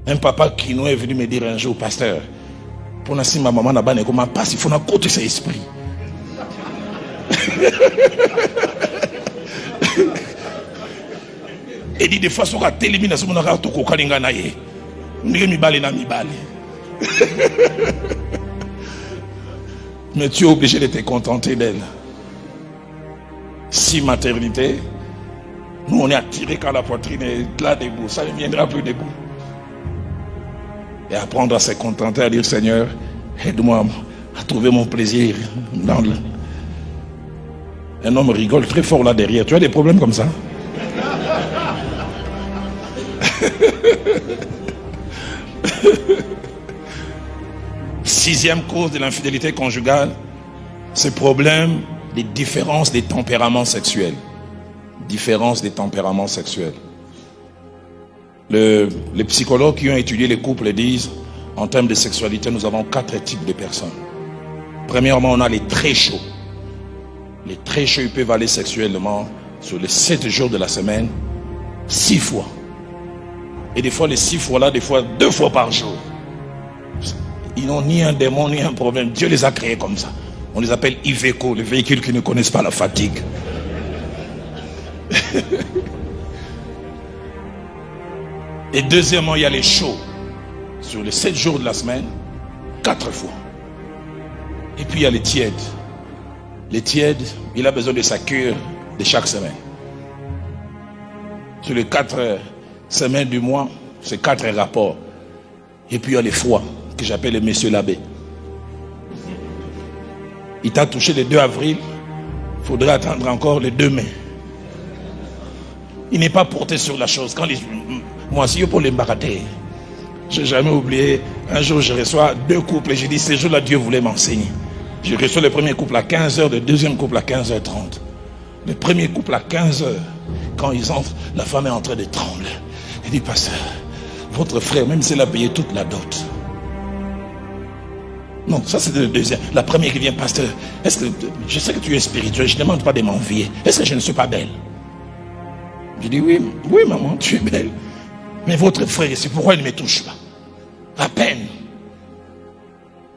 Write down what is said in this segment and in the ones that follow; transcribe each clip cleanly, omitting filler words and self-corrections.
Un papa qui nous est venu me dire un jour, pasteur, pour si ma maman n'a pas comment passe, il faut qu'on côté ses esprits. Et dit des fois, sur la télévision, on a tout kokalinga na ye. Mi bali na mi bali. Mais tu es obligé de te contenter d'elle. Si maternité, nous on est attiré quand la poitrine est là debout, ça ne viendra plus debout. Et apprendre à se contenter, à dire Seigneur, aide-moi à trouver mon plaisir dans le... Un homme rigole très fort là derrière. Tu as des problèmes comme ça? Sixième cause de l'infidélité conjugale, ce problème des différences des tempéraments sexuels. Différences des tempéraments sexuels. Les psychologues qui ont étudié les couples disent, en termes de sexualité, nous avons 4 types de personnes. Premièrement, on a les très chauds. Les très chauds, ils peuvent aller sexuellement sur les 7 jours de la semaine, 6 fois. Et des fois, les 6 fois-là, des fois 2 fois par jour. Ils n'ont ni un démon, ni un problème. Dieu les a créés comme ça. On les appelle Iveco, les véhicules qui ne connaissent pas la fatigue. Et deuxièmement, il y a les chauds. Sur les 7 jours de la semaine, 4 fois. Et puis il y a les tièdes. Les tièdes, il a besoin de sa cure de chaque semaine. Sur les 4 semaines du mois, c'est 4 rapports. Et puis il y a les froids, que j'appelle le monsieur l'abbé. Il t'a touché le 2 avril, il faudrait attendre encore le 2 mai. Il n'est pas porté sur la chose. Quand moi, si je peux l'embarrater, je n'ai jamais oublié, un jour je reçois 2 couples et je dis, ce jour-là, Dieu voulait m'enseigner. Je reçois le premier couple à 15h, le deuxième couple à 15h30. Le premier couple à 15h, quand ils entrent, la femme est en train de trembler. Elle dit, pasteur, votre frère, même s'il a payé toute la dot. Non, ça c'est le deuxième. La première qui vient, pasteur, est-ce que je sais que tu es spirituel, je ne demande pas de m'envier. Est-ce que je ne suis pas belle? Je dis, oui, maman, tu es belle. Mais votre frère, c'est pourquoi il ne me touche pas? À peine.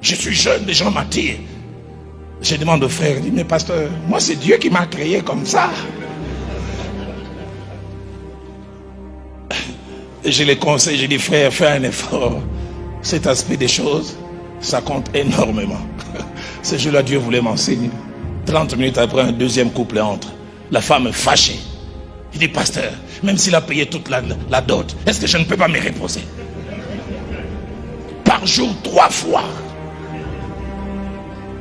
Je suis jeune, les gens m'attirent. Je demande au frère, il dit, mais pasteur, moi c'est Dieu qui m'a créé comme ça. Et je les conseille, je dis, frère, fais un effort. Cet aspect des choses, ça compte énormément. Ce jour-là, Dieu voulait m'enseigner. 30 minutes après, un deuxième couple entre. La femme est fâchée. Il dit, pasteur, même s'il a payé toute la dot, est-ce que je ne peux pas me reposer? Par jour, 3 fois.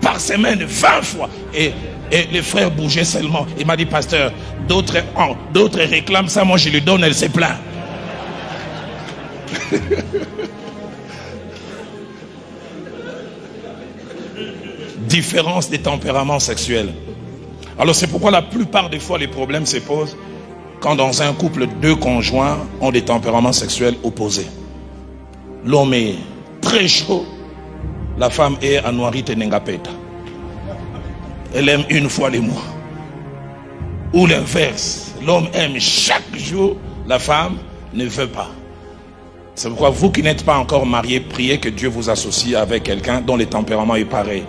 Par semaine, 20 fois. Et les frères bougeaient seulement. Il m'a dit, pasteur, d'autres réclament ça, moi je lui donne, elle se plaint. Différence des tempéraments sexuels. Alors c'est pourquoi la plupart des fois les problèmes se posent quand dans un couple 2 conjoints ont des tempéraments sexuels opposés. L'homme est très chaud, la femme est à noirite nengapeta. Elle aime une fois les mois. Ou l'inverse, l'homme aime chaque jour, la femme ne veut pas. C'est pourquoi vous qui n'êtes pas encore mariés, priez que Dieu vous associe avec quelqu'un dont le tempérament est pareil.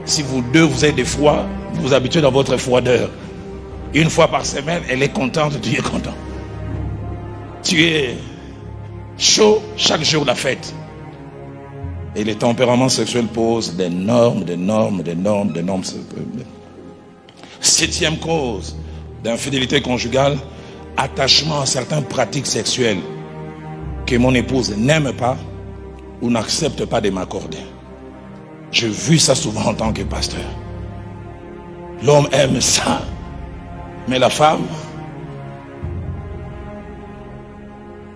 Si vous deux, vous êtes des fois, vous vous habituez dans votre froideur. Une fois par semaine, elle est contente, tu es content. Tu es chaud, chaque jour la fête. Et les tempéraments sexuels posent des normes. 7e cause d'infidélité conjugale, attachement à certaines pratiques sexuelles que mon épouse n'aime pas ou n'accepte pas de m'accorder. J'ai vu ça souvent en tant que pasteur. L'homme aime ça, mais la femme,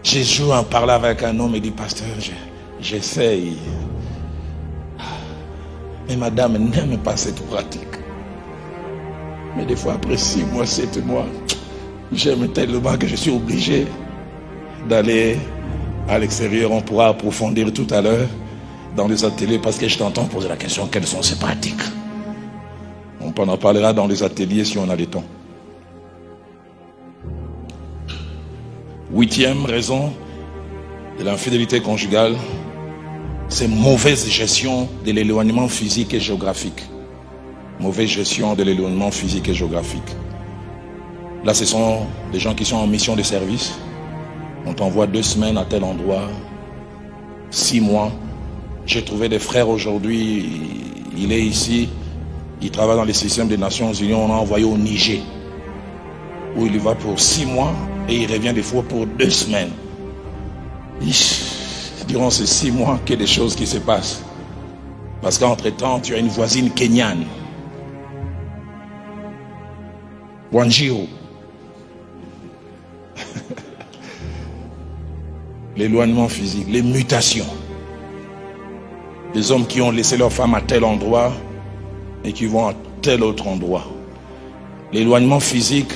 j'ai joué en parlant avec un homme et dit, pasteur, j'essaye. Mais madame n'aime pas cette pratique. Mais des fois, après 6 mois, 7 mois, j'aime tellement que je suis obligé d'aller à l'extérieur. On pourra approfondir tout à l'heure dans les ateliers parce que je t'entends poser la question, quelles sont ces pratiques? On en parlera dans les ateliers si on a le temps. 8e raison de l'infidélité conjugale, c'est mauvaise gestion de l'éloignement physique et géographique. Mauvaise gestion de l'éloignement physique et géographique. Là, ce sont des gens qui sont en mission de service. On t'envoie 2 semaines à tel endroit, 6 mois. J'ai trouvé des frères aujourd'hui, il est ici, il travaille dans les systèmes des Nations Unies, on l'a envoyé au Niger, où il y va pour 6 mois et il revient des fois pour 2 semaines. Durant ces 6 mois, qu'il y a des choses qui se passent. Parce qu'entre-temps, tu as une voisine kenyane. Wanjiro. L'éloignement physique, les mutations. Des hommes qui ont laissé leur femme à tel endroit et qui vont à tel autre endroit. L'éloignement physique,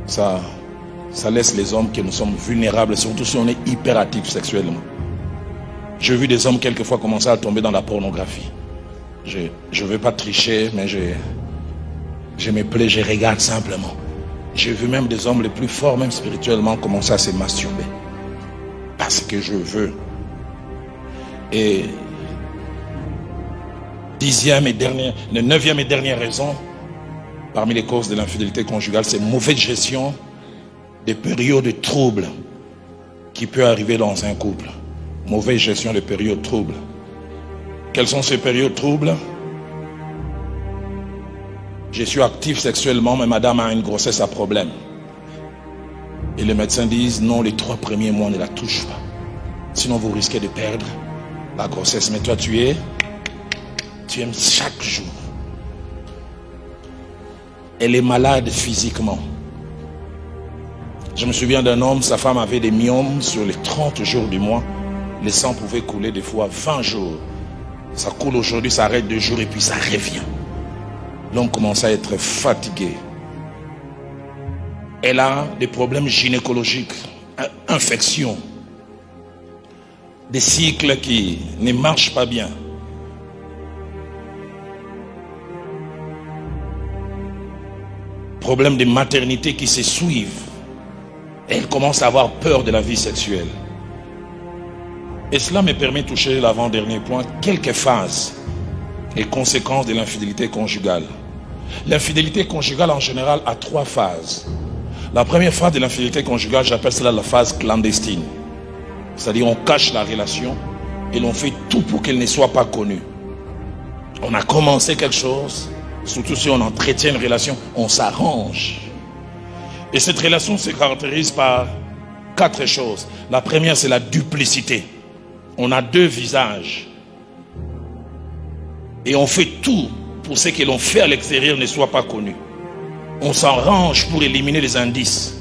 ça laisse les hommes que nous sommes vulnérables, surtout si on est hyperactif sexuellement. J'ai vu des hommes quelquefois commencer à tomber dans la pornographie. Je ne veux pas tricher, mais je me plais, je regarde simplement. J'ai vu même des hommes les plus forts, même spirituellement, commencer à se masturber. Parce que je veux. Et 9e et dernière raison, parmi les causes de l'infidélité conjugale, c'est mauvaise gestion des périodes de troubles qui peut arriver dans un couple. Mauvaise gestion des périodes troubles. Quelles sont ces périodes troubles? Je suis actif sexuellement, mais madame a une grossesse à problème. Et les médecins disent non, les 3 premiers mois ne la touchent pas. Sinon vous risquez de perdre la grossesse. Mais toi tu aimes chaque jour. Elle est malade physiquement. Je me souviens d'un homme, sa femme avait des myomes sur les 30 jours du mois. Le sang pouvait couler des fois 20 jours. Ça coule aujourd'hui, ça arrête 2 jours et puis ça revient. L'homme commence à être fatigué. Elle a des problèmes gynécologiques, infections, des cycles qui ne marchent pas bien. Problèmes de maternité qui se suivent. Elle commence à avoir peur de la vie sexuelle. Et cela me permet de toucher l'avant-dernier point, quelques phases et conséquences de l'infidélité conjugale. L'infidélité conjugale en général a 3 phases. La première phase de l'infidélité conjugale, j'appelle cela la phase clandestine. C'est-à-dire on cache la relation et l'on fait tout pour qu'elle ne soit pas connue. On a commencé quelque chose, surtout si on entretient une relation, on s'arrange. Et cette relation se caractérise par 4 choses. La première, c'est la duplicité. On a 2 visages. Et on fait tout pour ce que l'on fait à l'extérieur ne soit pas connu. On s'arrange pour éliminer les indices.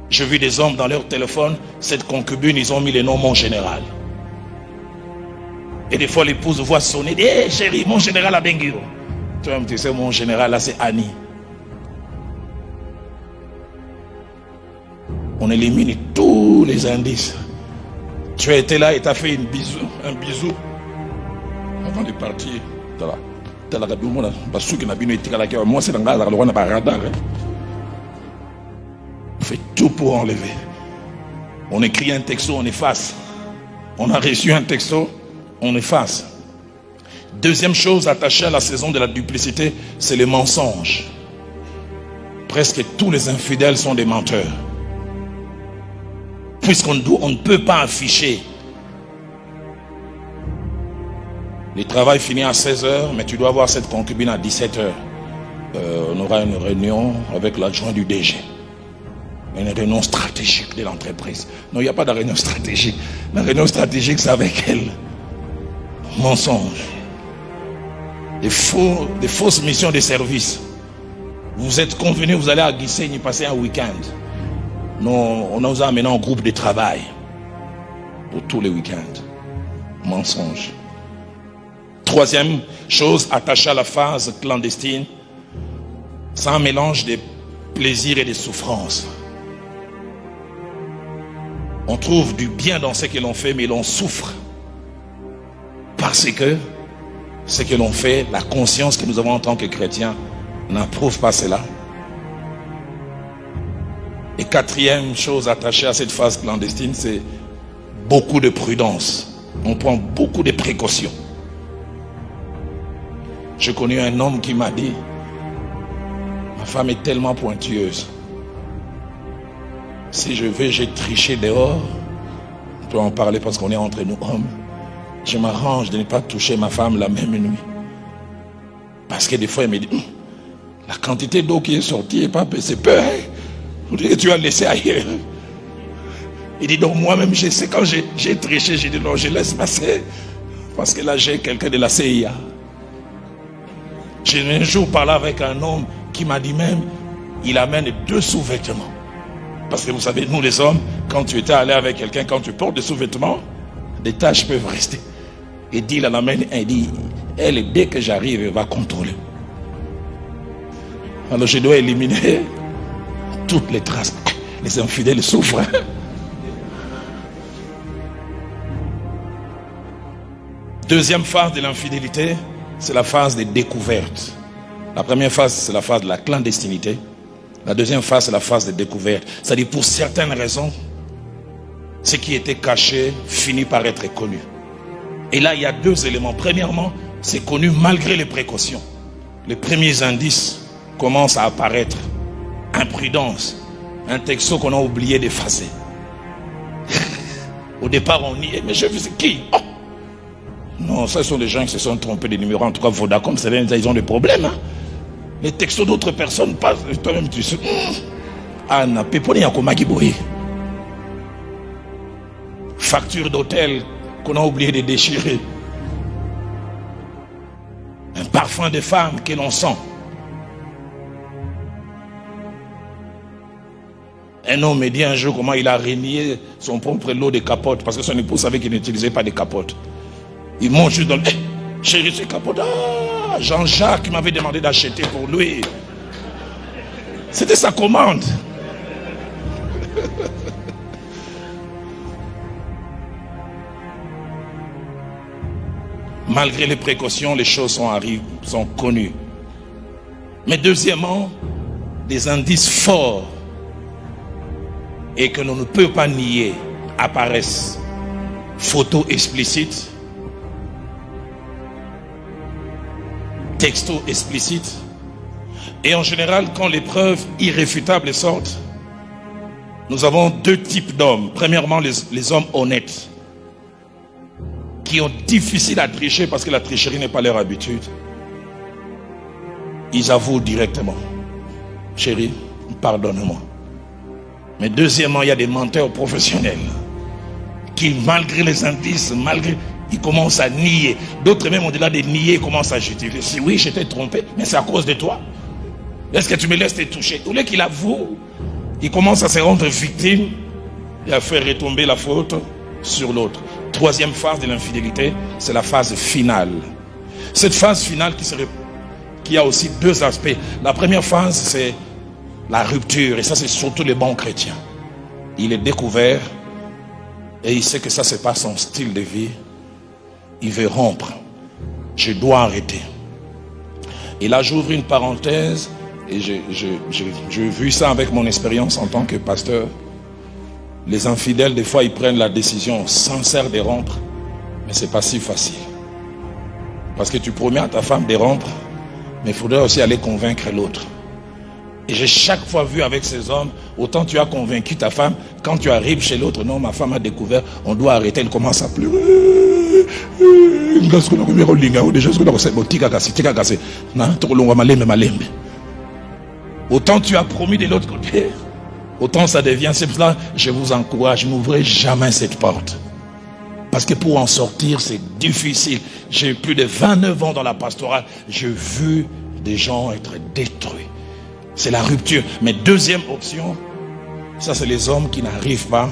J'ai vu des hommes dans leur téléphone, cette concubine, ils ont mis le nom mon général. Et des fois l'épouse voit sonner, hé chérie, mon général a benguio. Toi, tu sais, mon général là c'est Annie. On élimine tous les indices. Tu as été là et tu as fait un bisou avant de partir. Moi c'est dans radar. On fait tout pour enlever. On écrit un texto, on efface. On a reçu un texto, on efface. Deuxième chose attachée à la saison de la duplicité, c'est le mensonge. Presque tous les infidèles sont des menteurs. Puisqu'on ne peut pas afficher. Le travail finit à 16h, mais tu dois avoir cette concubine à 17h. On aura une réunion avec l'adjoint du DG. Une réunion stratégique de l'entreprise. Non, il n'y a pas de réunion stratégique. La réunion stratégique, c'est avec elle. Mensonge. Des fausses missions de service. Vous êtes convenus, vous allez à Gisenyi passer un week-end. Non, on nous a amené en groupe de travail. Pour tous les week-ends. Mensonge. Troisième chose attachée à la phase clandestine, c'est un mélange de plaisir et de souffrance. On trouve du bien dans ce que l'on fait, mais l'on souffre. Parce que ce que l'on fait, la conscience que nous avons en tant que chrétiens, n'approuve pas cela. Et quatrième chose attachée à cette phase clandestine, c'est beaucoup de prudence. On prend beaucoup de précautions. J'ai connu un homme qui m'a dit, ma femme est tellement pointueuse. Si je vais, j'ai triché dehors. On peut en parler parce qu'on est entre nous hommes. Je m'arrange de ne pas toucher ma femme la même nuit. Parce que des fois, elle me dit, la quantité d'eau qui est sortie n'est pas c'est peur. Vous dites que tu as laissé ailleurs. Il dit, donc moi-même, je sais, quand j'ai triché, j'ai dit, non, je laisse passer. Parce que là, j'ai quelqu'un de la CIA. J'ai un jour parlé avec un homme qui m'a dit même, il amène 2 sous-vêtements. Parce que vous savez, nous les hommes, quand tu étais allé avec quelqu'un, quand tu portes des sous-vêtements, des taches peuvent rester. Et dit, il en amène un, il dit, elle, dès que j'arrive, elle va contrôler. Alors je dois éliminer toutes les traces. Les infidèles souffrent. Deuxième phase de l'infidélité, c'est la phase des découvertes. La première phase, c'est la phase de la clandestinité. La deuxième phase, c'est la phase des découvertes. C'est-à-dire, pour certaines raisons, ce qui était caché finit par être connu. Et là, il y a 2 éléments. Premièrement, c'est connu malgré les précautions. Les premiers indices commencent à apparaître. Imprudence. Un texto qu'on a oublié d'effacer. Au départ, on y est. Mais je sais qui? Oh. Non, ça, ce sont des gens qui se sont trompés de numéro. En tout cas, Vodacom, ils ont des problèmes. Hein? Les textos d'autres personnes passent. Toi-même, tu sais. Anna, Peponi Yakomaki Boy. Facture d'hôtel qu'on a oublié de déchirer. Un parfum de femme que l'on sent. Un homme me dit un jour comment il a renié son propre lot de capotes parce que son épouse savait qu'il n'utilisait pas de capotes. Il monte juste dans le... Hey, chérie, c'est capote. Ah, Jean-Jacques m'avait demandé d'acheter pour lui. C'était sa commande. Malgré les précautions, les choses sont connues. Mais deuxièmement, des indices forts et que l'on ne peut pas nier apparaissent. Photos explicites, textos explicites, et en général, quand les preuves irréfutables sortent, nous avons 2 types d'hommes. Premièrement, les hommes honnêtes, qui ont difficile à tricher parce que la tricherie n'est pas leur habitude. Ils avouent directement, chérie, pardonne-moi. Mais deuxièmement, il y a des menteurs professionnels qui, malgré les indices, ils commencent à nier. D'autres même, au-delà de nier, commencent à justifier. Si oui, je t'ai trompé, mais c'est à cause de toi. Est-ce que tu me laisses te toucher? Tous les qui l'avouent, ils commencent à se rendre victimes et à faire retomber la faute sur l'autre. Troisième phase de l'infidélité, c'est la phase finale. Cette phase finale qui a aussi 2 aspects. La première phase, c'est la rupture. Et ça, c'est surtout les bons chrétiens. Il est découvert et il sait que ça, c'est pas son style de vie. Il veut rompre. Je dois arrêter. Et là, j'ouvre une parenthèse et j'ai vu ça avec mon expérience en tant que pasteur. Les infidèles, des fois, ils prennent la décision sincère de rompre, mais c'est pas si facile. Parce que tu promets à ta femme de rompre, mais il faudrait aussi aller convaincre l'autre. Et j'ai chaque fois vu avec ces hommes, autant tu as convaincu ta femme, quand tu arrives chez l'autre, non, ma femme a découvert, on doit arrêter, elle commence à pleurer. Autant tu as promis de l'autre côté, autant ça devient, c'est pour ça je vous encourage, n'ouvrez jamais cette porte. Parce que pour en sortir, c'est difficile. J'ai plus de 29 ans dans la pastorale, j'ai vu des gens être détruits. C'est la rupture. Mais deuxième option, ça c'est les hommes qui n'arrivent pas